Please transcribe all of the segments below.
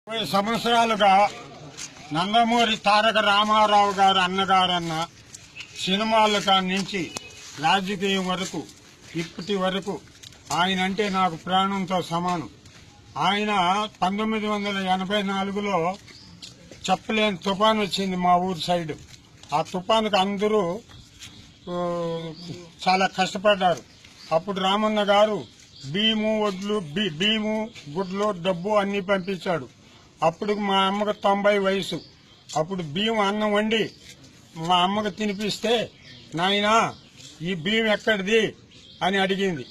20 సంవత్సరాలుగా నందమూరి తారక రామారావు గారు అన్నగారన్న సినిమాల కాడి నుంచి రాజకీయం వరకు ఇప్పటి వరకు ఆయన అంటే నాకు ప్రాణంతో సమానం. ఆయన 1984లో చెప్పలేని తుఫాను వచ్చింది మా ఊరు సైడ్. ఆ తుఫానుకు అందరూ చాలా కష్టపడ్డారు. అప్పుడు రామన్న గారు బియ్యము వడ్లు బియ్యము గుడ్లు డబ్బు అన్ని పంపించాడు. అప్పుడు మా అమ్మకు 90 వయసు. అప్పుడు బియ్యం అన్నం వండి మా అమ్మకు తినిపిస్తే, నాయనా ఈ బియ్యం ఎక్కడిది అని అడిగింది.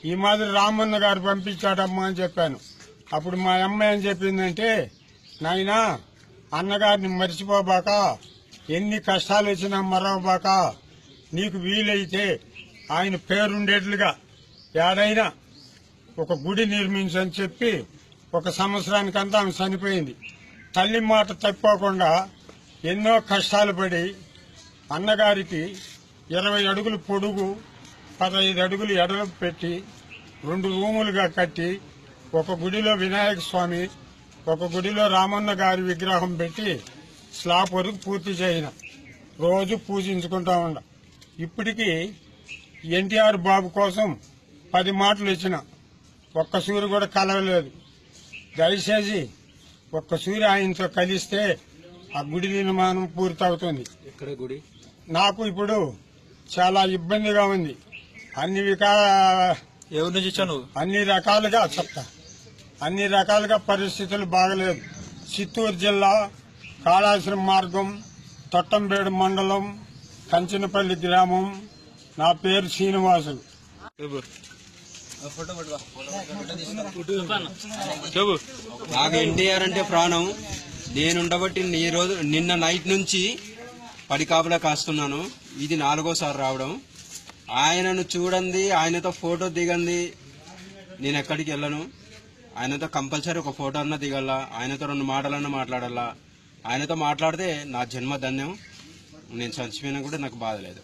ఈ మాదిరి రామన్న గారు పంపించాడమ్మా అని చెప్పాను. అప్పుడు మా అమ్మ ఏం చెప్పిందంటే, నాయనా అన్నగారిని మర్చిపోబాక, ఎన్ని కష్టాలు వచ్చినా మరవబాక, నీకు వీలైతే ఆయన పేరుండేట్లుగా ఏడైనా ఒక గుడి నిర్మించని చెప్పి 1 సంవత్సరానికంతా ఆమె చనిపోయింది. తల్లి మాట తప్పకుండా ఎన్నో కష్టాలు పడి అన్నగారికి 20 అడుగులు పొడుగు 15 అడుగులు ఎడలు పెట్టి 2 రూములుగా కట్టి, ఒక గుడిలో వినాయక స్వామి, ఒక గుడిలో రామన్న గారి విగ్రహం పెట్టి స్లాబ్ వరకు పూర్తి చేయన రోజు పూజించుకుంటా ఉండ. ఇప్పటికీ ఎన్టీఆర్ బాబు కోసం 10 మాటలు ఇచ్చిన, ఒక్క సూరి కూడా కలవలేదు. దయచేసి ఒక్క సూరి ఆయనతో కలిస్తే ఆ గుడి నిర్మాణం పూర్తవుతుంది. ఎక్కడ గుడి? నాకు ఇప్పుడు చాలా ఇబ్బందిగా ఉంది. ఎవరి నుంచి ఇచ్చాను? అన్ని రకాలుగా చెప్తా. అన్ని రకాలుగా పరిస్థితులు బాగలేదు. చిత్తూరు జిల్లా కాళాశ్రం మార్గం, తొట్టంబేడు మండలం, కంచనపల్లి గ్రామం. నా పేరు శ్రీనివాసులు. నాకు ఎన్టీఆర్ అంటే ప్రాణం. నేనుండబట్టి నిన్న నైట్ నుంచి 10 కాపులా కాస్తున్నాను. ఇది 4గోసారి రావడం. ఆయనను చూడండి, ఆయనతో ఫోటో దిగండి, నేను ఎక్కడికి వెళ్ళను. ఆయనతో కంపల్సరీ ఒక ఫోటో అన్నా దిగల, ఆయనతో 2 మాటలన్నా మాట్లాడాలా. ఆయనతో మాట్లాడితే నా జన్మ ధన్యం. నేను చచ్చిపోయినా కూడా నాకు బాధ లేదు.